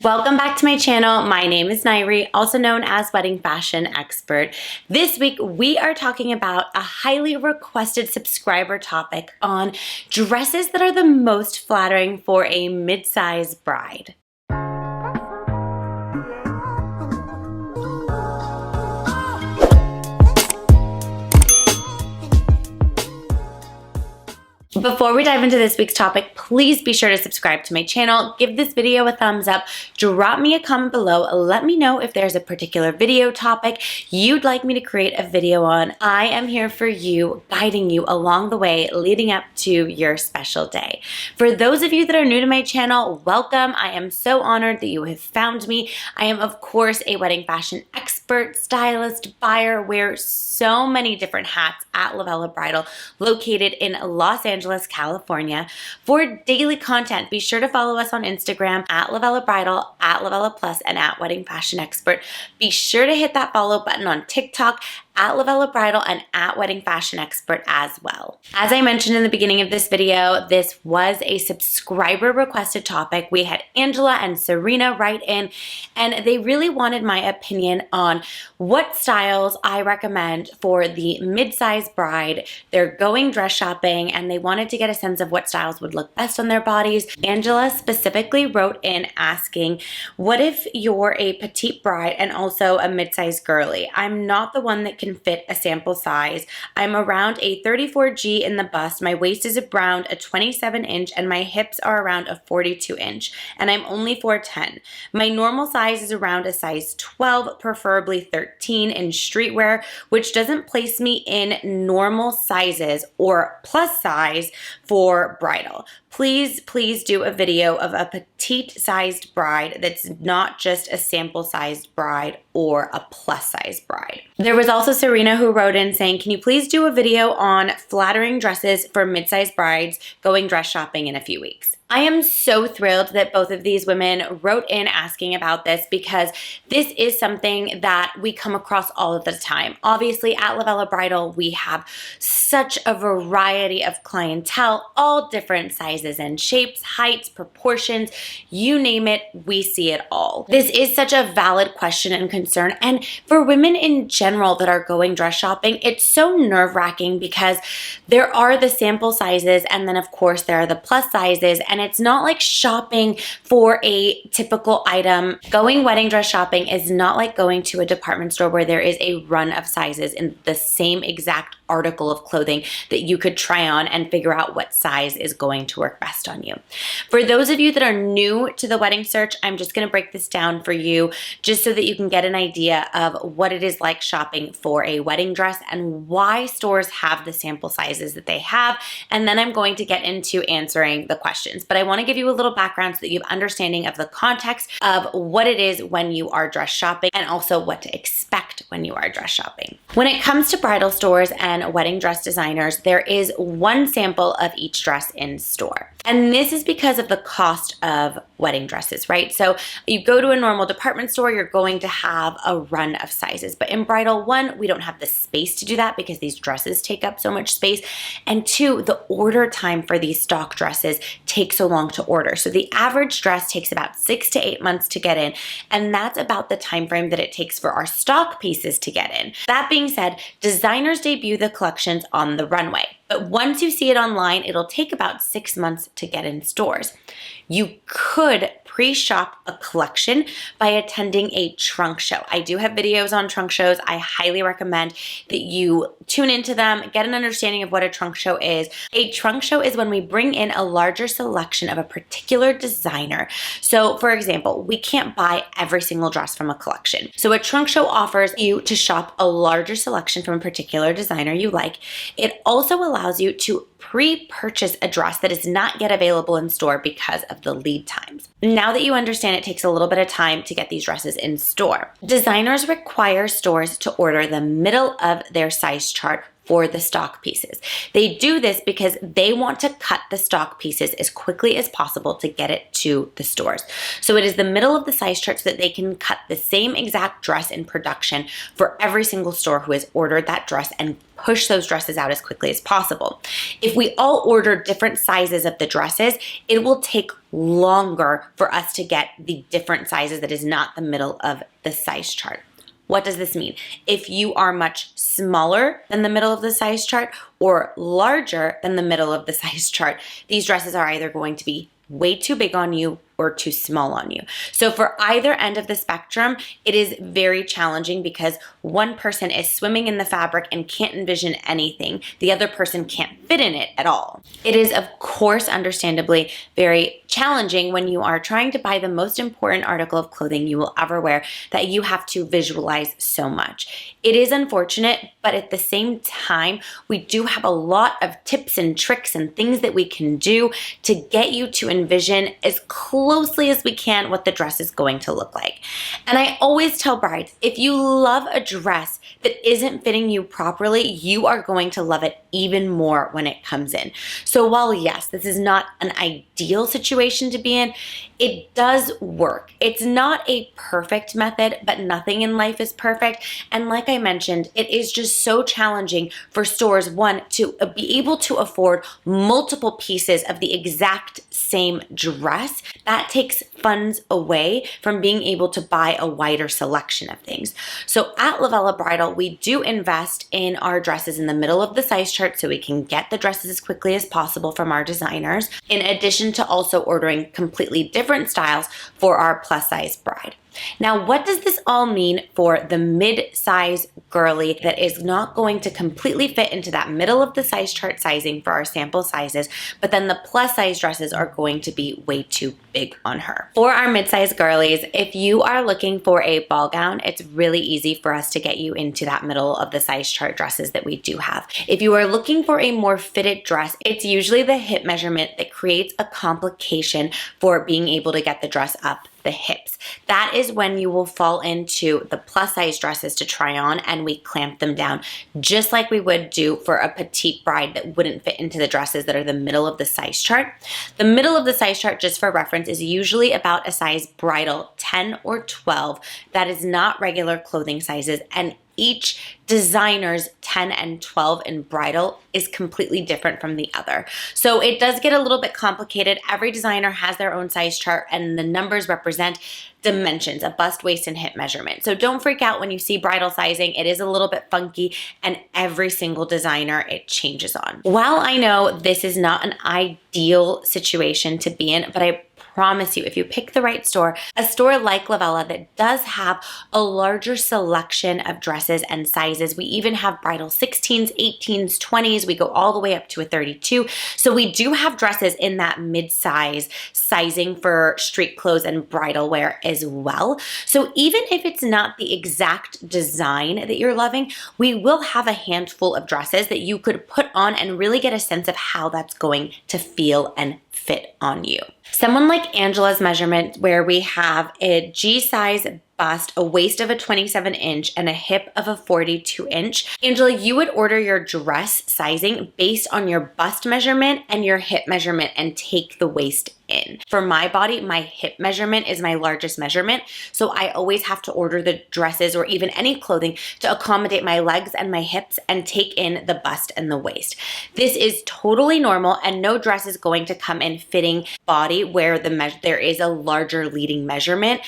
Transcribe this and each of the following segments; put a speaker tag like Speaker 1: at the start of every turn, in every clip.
Speaker 1: Welcome back to my channel. My name is Nayri, also known as Wedding Fashion Expert. This week, we are talking about a highly requested subscriber topic on dresses that are the most flattering for a mid-size bride. Before we dive into this week's topic, please be sure to subscribe to my channel, give this video a thumbs up, drop me a comment below, let me know if there's a particular video topic you'd like me to create a video on. I am here for you, guiding you along the way leading up to your special day. For those of you that are new to my channel, welcome. I am so honored that you have found me. I am, of course, a wedding fashion expert, stylist, buyer, wear so many different hats at LOVELLA Bridal, located in Los Angeles, California. For daily content, be sure to follow us on Instagram at LOVELLA Bridal, at LOVELLA Plus, and at Wedding Fashion Expert. Be sure to hit that follow button on TikTok at LOVELLA Bridal and at Wedding Fashion Expert as well. As I mentioned in the beginning of this video, this was a subscriber requested topic. We had Angela and Serena write in, and they really wanted my opinion on what styles I recommend for the mid-size bride. They're going dress shopping and they wanted to get a sense of what styles would look best on their bodies. Angela specifically wrote in asking, what if you're a petite bride and also a mid-size girly? I'm not the one that can fit a sample size. I'm around a 34G in the bust. My waist is around a 27 inch and my hips are around a 42 inch, and I'm only 4'10". My normal size is around a size 12, preferably 13 in streetwear, which doesn't place me in normal sizes or plus size for bridal. Please do a video of a petite sized bride that's not just a sample sized bride or a plus size bride. There was also Serena who wrote in saying, can you please do a video on flattering dresses for mid-sized brides going dress shopping in a few weeks? I am so thrilled that both of these women wrote in asking about this, because this is something that we come across all of the time. Obviously, at LOVELLA Bridal, we have such a variety of clientele, all different sizes and shapes, heights, proportions, you name it, we see it all. This is such a valid question and concern, and for women in general that are going dress shopping, it's so nerve-wracking because there are the sample sizes, and then of course there are the plus sizes, and it's not like shopping for a typical item. Going wedding dress shopping is not like going to a department store where there is a run of sizes in the same exact article of clothing that you could try on and figure out what size is going to work best on you. For those of you that are new to the wedding search, I'm just going to break this down for you just so that you can get an idea of what it is like shopping for a wedding dress and why stores have the sample sizes that they have, and then I'm going to get into answering the questions. But I want to give you a little background so that you have understanding of the context of what it is when you are dress shopping and also what to expect when you are dress shopping. When it comes to bridal stores and wedding dress designers, there is one sample of each dress in store. And this is because of the cost of wedding dresses, right? So you go to a normal department store, you're going to have a run of sizes. But in bridal, one, we don't have the space to do that because these dresses take up so much space. And two, the order time for these stock dresses takes so long to order. So the average dress takes about 6 to 8 months to get in. And that's about the time frame that it takes for our stock pieces to get in. That being said, designers debut the collections on the runway. But once you see it online, it'll take about 6 months to get in stores. You could pre-shop a collection by attending a trunk show. I do have videos on trunk shows. I highly recommend that you tune into them, get an understanding of what a trunk show is. A trunk show is when we bring in a larger selection of a particular designer. So for example, we can't buy every single dress from a collection. So a trunk show offers you to shop a larger selection from a particular designer you like. It also allows you to pre-purchase a dress that is not yet available in store because of the lead times. Now that you understand it takes a little bit of time to get these dresses in store, designers require stores to order the middle of their size chart for the stock pieces. They do this because they want to cut the stock pieces as quickly as possible to get it to the stores. So it is the middle of the size chart so that they can cut the same exact dress in production for every single store who has ordered that dress and push those dresses out as quickly as possible. If we all order different sizes of the dresses, it will take longer for us to get the different sizes that is not the middle of the size chart. What does this mean? If you are much smaller than the middle of the size chart or larger than the middle of the size chart, these dresses are either going to be way too big on you or too small on you. So for either end of the spectrum, it is very challenging because one person is swimming in the fabric and can't envision anything. The other person can't fit in it at all. It is, of course, understandably very challenging when you are trying to buy the most important article of clothing you will ever wear that you have to visualize so much. It is unfortunate, but at the same time, we do have a lot of tips and tricks and things that we can do to get you to envision as closely as we can what the dress is going to look like. And I always tell brides, if you love a dress that isn't fitting you properly, you are going to love it even more when it comes in. So while yes, this is not an ideal situation to be in, it does work. It's not a perfect method, but nothing in life is perfect. And like I mentioned, it is just so challenging for stores, one, to be able to afford multiple pieces of the exact same dress. That takes funds away from being able to buy a wider selection of things. So at LOVELLA Bridal, we do invest in our dresses in the middle of the size chart so we can get the dresses as quickly as possible from our designers, in addition to also ordering completely different styles for our plus size bride. Now, what does this all mean for the mid-size girly that is not going to completely fit into that middle of the size chart sizing for our sample sizes, but then the plus size dresses are going to be way too big on her? For our mid-size girlies, if you are looking for a ball gown, it's really easy for us to get you into that middle of the size chart dresses that we do have. If you are looking for a more fitted dress, it's usually the hip measurement that creates a complication for being able to get the dress up the hips. That is when you will fall into the plus size dresses to try on, and we clamp them down just like we would do for a petite bride that wouldn't fit into the dresses that are the middle of the size chart. The middle of the size chart, just for reference, is usually about a size bridal 10 or 12. That is not regular clothing sizes, and each designer's 10 and 12 in bridal is completely different from the other. So it does get a little bit complicated. Every designer has their own size chart, and the numbers represent dimensions, a bust, waist, and hip measurement. So don't freak out when you see bridal sizing. It is a little bit funky, and every single designer it changes on. While I know this is not an ideal situation to be in, but I promise you, if you pick the right store, a store like LOVELLA that does have a larger selection of dresses and sizes. We even have bridal 16s, 18s, 20s. We go all the way up to a 32. So we do have dresses in that mid-size sizing for street clothes and bridal wear as well. So even if it's not the exact design that you're loving, we will have a handful of dresses that you could put on and really get a sense of how that's going to feel and fit on you. Someone like Angela's measurement, where we have a G size bust, a waist of a 27 inch, and a hip of a 42 inch. Angela, you would order your dress sizing based on your bust measurement and your hip measurement and take the waist in. For my body, my hip measurement is my largest measurement, so I always have to order the dresses or even any clothing to accommodate my legs and my hips and take in the bust and the waist. This is totally normal, and no dress is going to come in fitting body where there is a larger leading measurement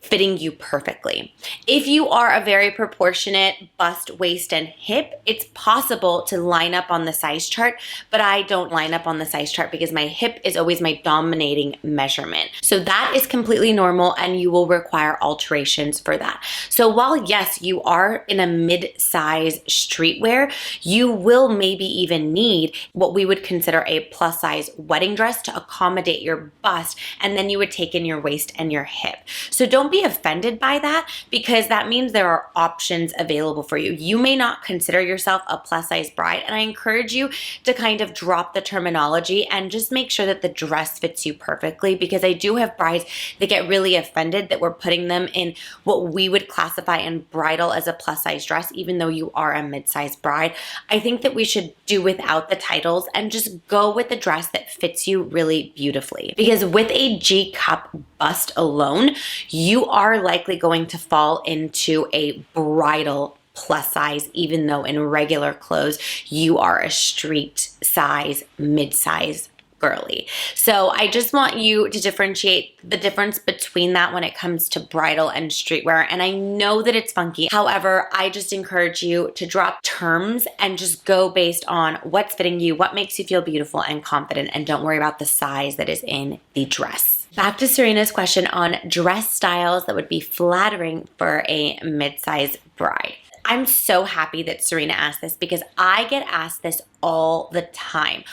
Speaker 1: fitting you perfectly. If you are a very proportionate bust, waist, and hip, it's possible to line up on the size chart, but I don't line up on the size chart because my hip is always my dominating measurement. So that is completely normal, and you will require alterations for that. So while yes, you are in a mid-size streetwear, you will maybe even need what we would consider a plus size wedding dress to accommodate your bust, and then you would take in your waist and your hip. So don't be be offended by that, because that means there are options available for you. You may not consider yourself a plus size bride, and I encourage you to kind of drop the terminology and just make sure that the dress fits you perfectly, because I do have brides that get really offended that we're putting them in what we would classify in bridal as a plus size dress, even though you are a mid-size bride. I think that we should do without the titles and just go with the dress that fits you really beautifully. Because with a G cup bust alone, you are likely going to fall into a bridal plus size, even though in regular clothes you are a street size, mid-size girly. So I just want you to differentiate the difference between that when it comes to bridal and streetwear. And I know that it's funky. However, I just encourage you to drop terms and just go based on what's fitting you, what makes you feel beautiful and confident, and don't worry about the size that is in the dress. Back to Serena's question on dress styles that would be flattering for a mid-size bride. I'm so happy that Serena asked this, because I get asked this all the time.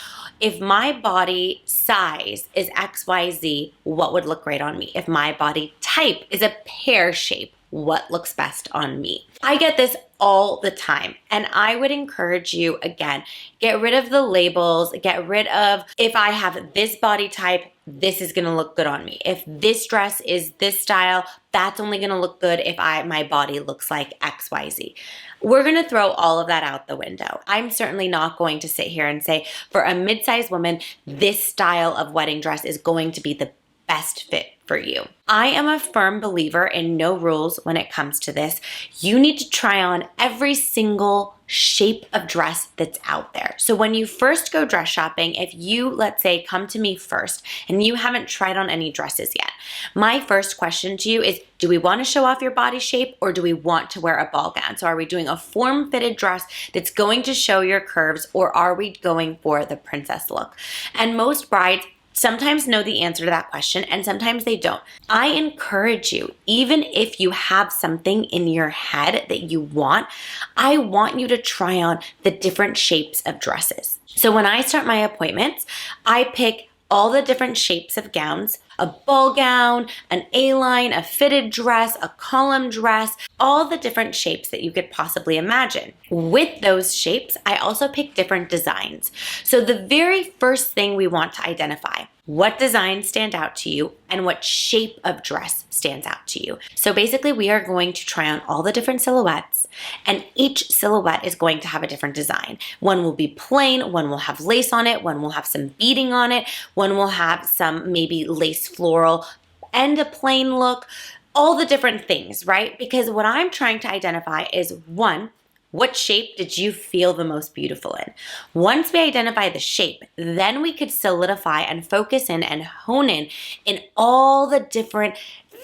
Speaker 1: If my body size is XYZ, what would look great on me? If my body type is a pear shape, what looks best on me? I get this all the time, and I would encourage you, again, get rid of the labels, get rid of, if I have this body type, this is gonna look good on me. If this dress is this style, that's only gonna look good if my body looks like XYZ. We're gonna throw all of that out the window. I'm certainly not going to sit here and say, for a mid-sized woman, this style of wedding dress is going to be the best fit for you. I am a firm believer in no rules when it comes to this. You need to try on every single shape of dress that's out there. So when you first go dress shopping, if you, let's say, come to me first and you haven't tried on any dresses yet, my first question to you is, do we want to show off your body shape, or do we want to wear a ball gown? So are we doing a form-fitted dress that's going to show your curves, or are we going for the princess look? And most brides sometimes know the answer to that question, and sometimes they don't. I encourage you, even if you have something in your head that you want, I want you to try on the different shapes of dresses. So when I start my appointments, I pick all the different shapes of gowns, a ball gown, an A-line, a fitted dress, a column dress, all the different shapes that you could possibly imagine. With those shapes, I also pick different designs. So the very first thing we want to identify, what designs stand out to you and what shape of dress stands out to you. So basically, we are going to try on all the different silhouettes, and each silhouette is going to have a different design. One will be plain, one will have lace on it, one will have some beading on it, one will have some maybe lace floral and a plain look, all the different things, right? Because what I'm trying to identify is, one, what shape did you feel the most beautiful in? Once we identify the shape, then we could solidify and focus in and hone in all the different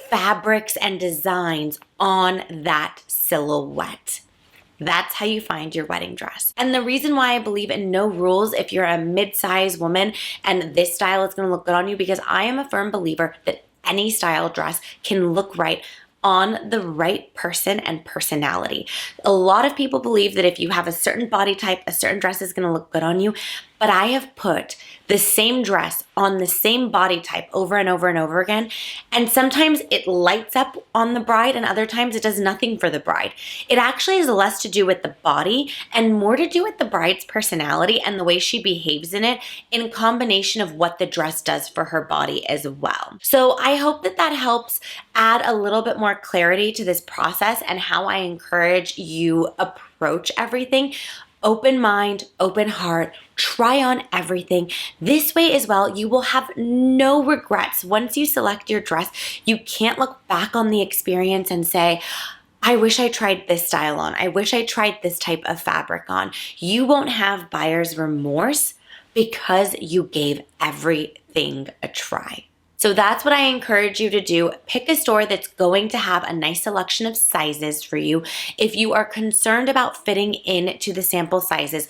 Speaker 1: fabrics and designs on that silhouette. That's how you find your wedding dress. And the reason why I believe in no rules if you're a mid-sized woman and this style is gonna look good on you, because I am a firm believer that any style dress can look right on the right person and personality. A lot of people believe that if you have a certain body type, a certain dress is gonna look good on you, but I have put the same dress on the same body type over and over and over again, and sometimes it lights up on the bride and other times it does nothing for the bride. It actually has less to do with the body and more to do with the bride's personality and the way she behaves in it, in combination of what the dress does for her body as well. So I hope that that helps add a little bit more clarity to this process and how I encourage you approach everything. Open mind, open heart, try on everything. This way as well, you will have no regrets. Once you select your dress, you can't look back on the experience and say, I wish I tried this style on. I wish I tried this type of fabric on. You won't have buyer's remorse because you gave everything a try. So that's what I encourage you to do. Pick a store that's going to have a nice selection of sizes for you. If you are concerned about fitting into the sample sizes,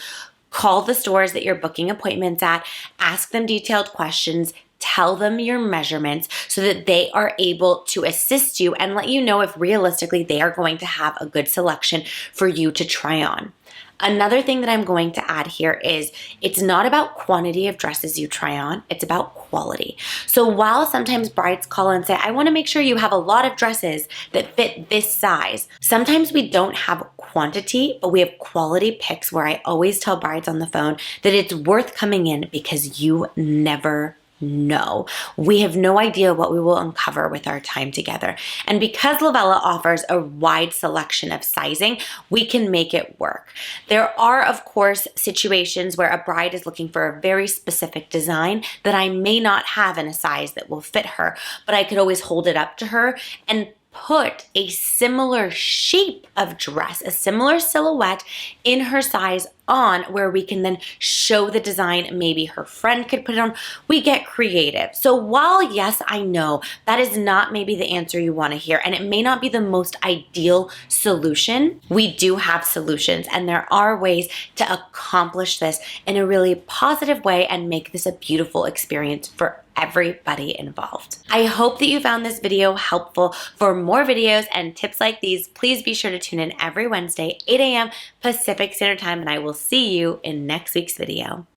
Speaker 1: call the stores that you're booking appointments at, ask them detailed questions, tell them your measurements so that they are able to assist you and let you know if realistically they are going to have a good selection for you to try on. Another thing that I'm going to add here is it's not about quantity of dresses you try on, it's about quality. So while sometimes brides call and say, I want to make sure you have a lot of dresses that fit this size, sometimes we don't have quantity, but we have quality picks where I always tell brides on the phone that it's worth coming in because you never know. We have no idea what we will uncover with our time together. And because Lovella offers a wide selection of sizing, we can make it work. There are, of course, situations where a bride is looking for a very specific design that I may not have in a size that will fit her, but I could always hold it up to her and put a similar shape of dress, a similar silhouette in her size on, where we can then show the design. Maybe her friend could put it on. We get creative. So while yes, I know that is not maybe the answer you want to hear, and it may not be the most ideal solution, we do have solutions, and there are ways to accomplish this in a really positive way and make this a beautiful experience for everybody involved. I hope that you found this video helpful. For more videos and tips like these, please be sure to tune in every Wednesday, 8 a.m. Pacific Standard Time, and I will see you in next week's video.